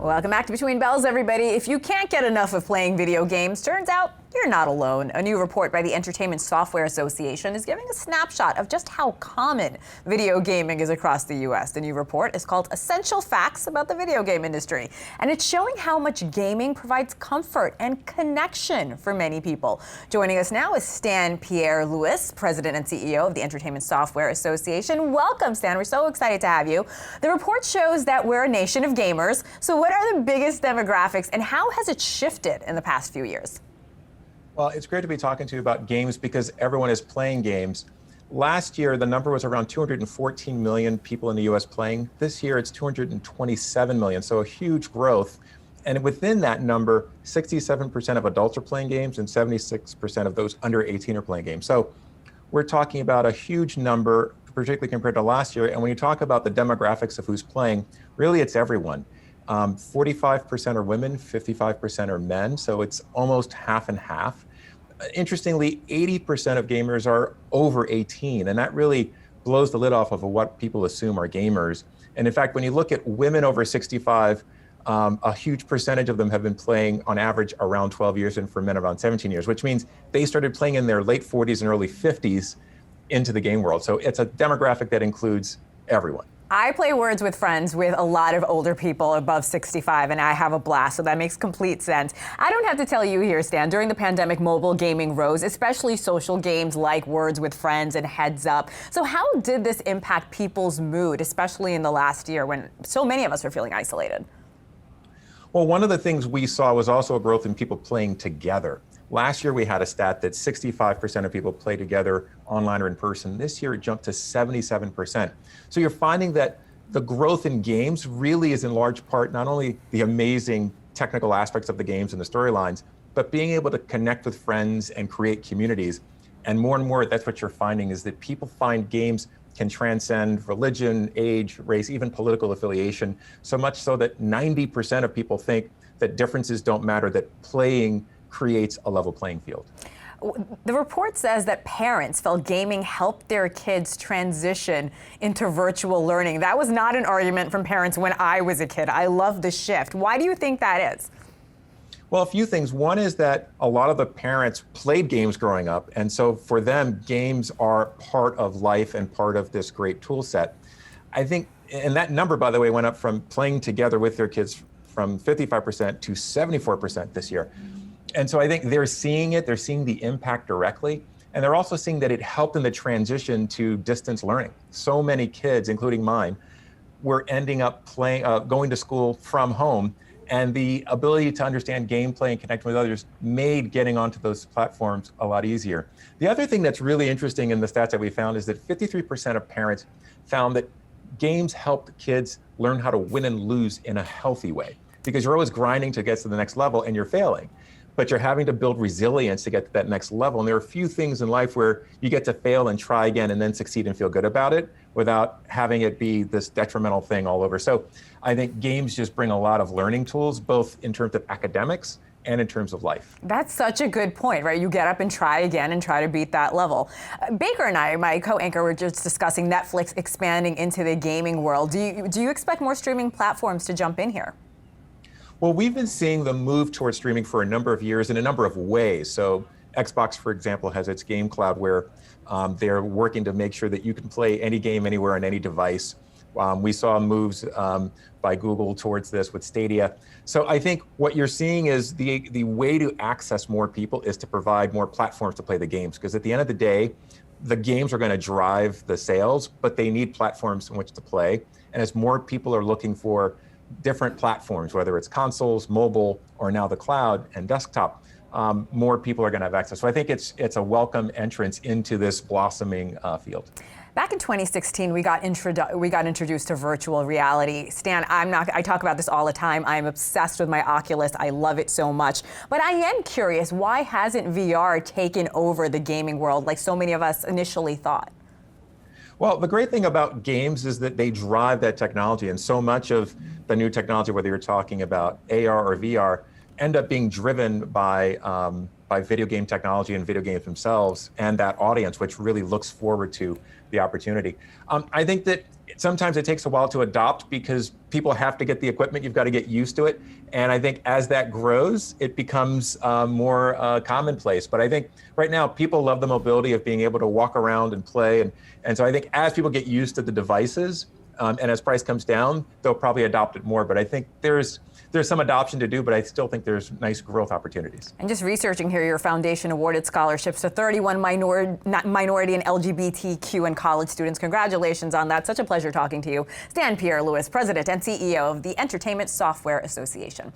Welcome back to Between Bells, everybody. If you can't get enough of playing video games, turns out you're not alone. A new report by the Entertainment Software Association is giving a snapshot of just how common video gaming is across the U.S. The new report is called Essential Facts About the Video Game Industry, and it's showing how much gaming provides comfort and connection for many people. Joining us now is Stan Pierre-Louis, President and CEO of the Entertainment Software Association. Welcome, Stan. We're so excited to have you. The report shows that we're a nation of gamers. So what are the biggest demographics, and how has it shifted in the past few years? Well, it's great to be talking to you about games because everyone is playing games. Last year, the number was around 214 million people in the US playing. This year, it's 227 million, so a huge growth. And within that number, 67% of adults are playing games and 76% of those under 18 are playing games. So we're talking about a huge number, particularly compared to last year. And when you talk about the demographics of who's playing, really it's everyone. 45% are women, 55% are men, so it's almost half and half. Interestingly, 80% of gamers are over 18, and that really blows the lid off of what people assume are gamers. And in fact, when you look at women over 65, a huge percentage of them have been playing on average around 12 years, and for men around 17 years, which means they started playing in their late 40s and early 50s into the game world. So it's a demographic that includes everyone. I play Words with Friends with a lot of older people above 65, and I have a blast, so that makes complete sense. I don't have to tell you here, Stan, during the pandemic, mobile gaming rose, especially social games like Words with Friends and Heads Up. So how did this impact people's mood, especially in the last year when so many of us are feeling isolated? Well, one of the things we saw was also a growth in people playing together. Last year, we had a stat that 65% of people play together online or in person. This year, it jumped to 77%. So you're finding that the growth in games really is in large part not only the amazing technical aspects of the games and the storylines, but being able to connect with friends and create communities. And more, that's what you're finding is that people find games can transcend religion, age, race, even political affiliation, so much so that 90% of people think that differences don't matter, that playing creates a level playing field. The report says that parents felt gaming helped their kids transition into virtual learning. That was not an argument from parents when I was a kid. I love the shift. Why do you think that is? Well, a few things. One is that a lot of the parents played games growing up, and so for them, games are part of life and part of this great tool set. I think, and that number, by the way, went up from playing together with their kids from 55% to 74% this year. And so I think they're seeing it, they're seeing the impact directly, and they're also seeing that it helped in the transition to distance learning. So many kids, including mine, were ending up playing, going to school from home, and the ability to understand gameplay and connect with others made getting onto those platforms a lot easier. The other thing that's really interesting in the stats that we found is that 53% of parents found that games helped kids learn how to win and lose in a healthy way, because you're always grinding to get to the next level and you're failing. But you're having to build resilience to get to that next level. And there are a few things in life where you get to fail and try again and then succeed and feel good about it without having it be this detrimental thing all over. So I think games just bring a lot of learning tools, both in terms of academics and in terms of life. That's such a good point, right? You get up and try again and try to beat that level. Baker and I, my co-anchor, were just discussing Netflix expanding into the gaming world. Do you expect more streaming platforms to jump in here? Well, we've been seeing the move towards streaming for a number of years in a number of ways. So Xbox, for example, has its game cloud where they're working to make sure that you can play any game anywhere on any device. We saw moves by Google towards this with Stadia. So I think what you're seeing is the way to access more people is to provide more platforms to play the games. Because at the end of the day, the games are going to drive the sales, but they need platforms in which to play. And as more people are looking for different platforms, whether it's consoles, mobile, or now the cloud and desktop, more people are going to have access. So I think it's a welcome entrance into this blossoming field. Back in 2016, we got introduced to virtual reality. Stan, I talk about this all the time. I'm obsessed with my Oculus. I love it so much. But I am curious, why hasn't VR taken over the gaming world like so many of us initially thought? Well, the great thing about games is that they drive that technology, and so much of the new technology, whether you're talking about AR or VR, end up being driven by video game technology and video games themselves and that audience, which really looks forward to the opportunity. I think that Sometimes it takes a while to adopt because people have to get the equipment. You've got to get used to it. And I think as that grows, it becomes more commonplace. But I think right now people love the mobility of being able to walk around and play. And so I think as people get used to the devices and as price comes down, they'll probably adopt it more. But I think there's some adoption to do, but I still think there's nice growth opportunities. And just researching here, your foundation awarded scholarships to 31 minority and LGBTQ and college students. Congratulations on that. Such a pleasure talking to you. Pierre-Louis, President and CEO of the Entertainment Software Association.